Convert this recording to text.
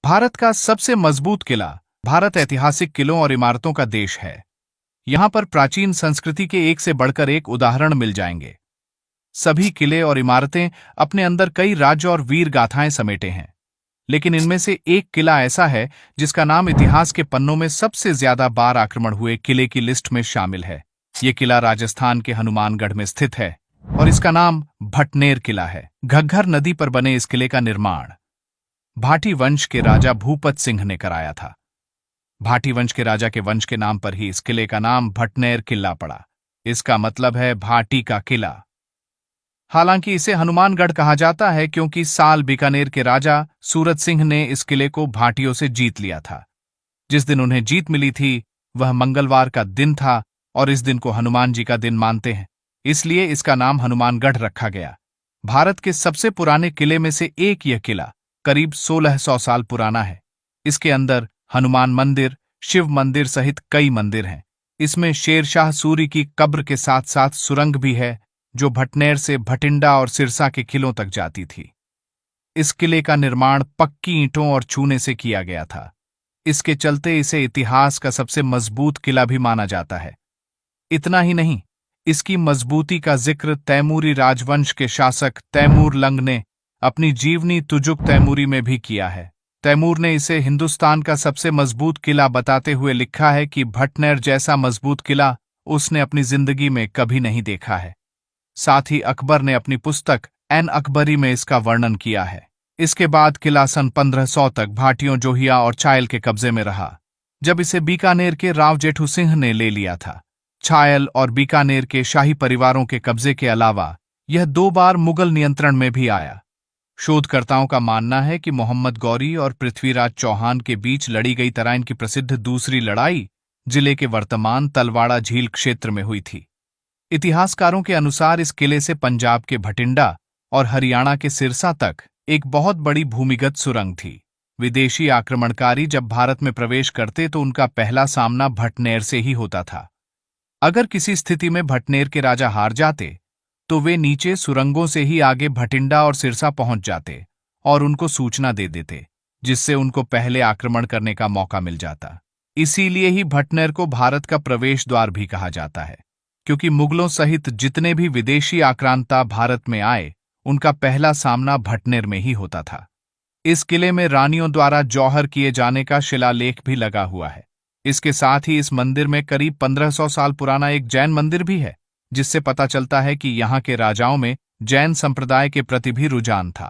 भारत का सबसे मजबूत किला। भारत ऐतिहासिक किलों और इमारतों का देश है। यहाँ पर प्राचीन संस्कृति के एक से बढ़कर एक उदाहरण मिल जाएंगे। सभी किले और इमारतें अपने अंदर कई राज्य और वीर गाथाएं समेटे हैं, लेकिन इनमें से एक किला ऐसा है जिसका नाम इतिहास के पन्नों में सबसे ज्यादा बार आक्रमण हुए किले की लिस्ट में शामिल है। ये किला राजस्थान के हनुमानगढ़ में स्थित है और इसका नाम भटनेर किला है। घग्घर नदी पर बने इस किले का निर्माण भाटी वंश के राजा भूपत सिंह ने कराया था। भाटी वंश के राजा के वंश के नाम पर ही इस किले का नाम भटनेर किला पड़ा। इसका मतलब है भाटी का किला। हालांकि इसे हनुमानगढ़ कहा जाता है क्योंकि साल बीकानेर के राजा सूरत सिंह ने इस किले को भाटियों से जीत लिया था। जिस दिन उन्हें जीत मिली थी वह मंगलवार का दिन था और इस दिन को हनुमान जी का दिन मानते हैं, इसलिए इसका नाम हनुमानगढ़ रखा गया। भारत के सबसे पुराने किले में से एक यह किला करीब 1600 साल पुराना है। इसके अंदर हनुमान मंदिर, शिव मंदिर सहित कई मंदिर हैं। इसमें शेरशाह सूरी की कब्र के साथ साथ सुरंग भी है जो भटनेर से भटिंडा और सिरसा के किलों तक जाती थी। इस किले का निर्माण पक्की ईंटों और चूने से किया गया था। इसके चलते इसे इतिहास का सबसे मजबूत किला भी माना जाता है। इतना ही नहीं, इसकी मजबूती का जिक्र तैमूरी राजवंश के शासक तैमूर लंग ने अपनी जीवनी तुजुक तैमूरी में भी किया है। तैमूर ने इसे हिंदुस्तान का सबसे मजबूत किला बताते हुए लिखा है कि भटनेर जैसा मजबूत किला उसने अपनी जिंदगी में कभी नहीं देखा है। साथ ही अकबर ने अपनी पुस्तक एन अकबरी में इसका वर्णन किया है। इसके बाद किला सन 1500 तक भाटियों, जोहिया और चायल के कब्जे में रहा, जब इसे बीकानेर के राव जेठू सिंह ने ले लिया था। चायल और बीकानेर के शाही परिवारों के कब्जे के अलावा यह 2 बार मुगल नियंत्रण में भी आया। शोधकर्ताओं का मानना है कि मोहम्मद गौरी और पृथ्वीराज चौहान के बीच लड़ी गई तराइन की प्रसिद्ध दूसरी लड़ाई जिले के वर्तमान तलवाड़ा झील क्षेत्र में हुई थी। इतिहासकारों के अनुसार इस किले से पंजाब के भटिंडा और हरियाणा के सिरसा तक एक बहुत बड़ी भूमिगत सुरंग थी। विदेशी आक्रमणकारी जब भारत में प्रवेश करते तो उनका पहला सामना भटनेर से ही होता था। अगर किसी स्थिति में भटनेर के राजा हार जाते तो वे नीचे सुरंगों से ही आगे भटिंडा और सिरसा पहुंच जाते और उनको सूचना दे देते, जिससे उनको पहले आक्रमण करने का मौका मिल जाता। इसीलिए ही भटनेर को भारत का प्रवेश द्वार भी कहा जाता है, क्योंकि मुगलों सहित जितने भी विदेशी आक्रांता भारत में आए उनका पहला सामना भटनेर में ही होता था। इस किले में रानियों द्वारा जौहर किए जाने का शिलालेख भी लगा हुआ है। इसके साथ ही इस मंदिर में करीब 1500 साल पुराना एक जैन मंदिर भी है, जिससे पता चलता है कि यहाँ के राजाओं में जैन संप्रदाय के प्रति भी रुझान था।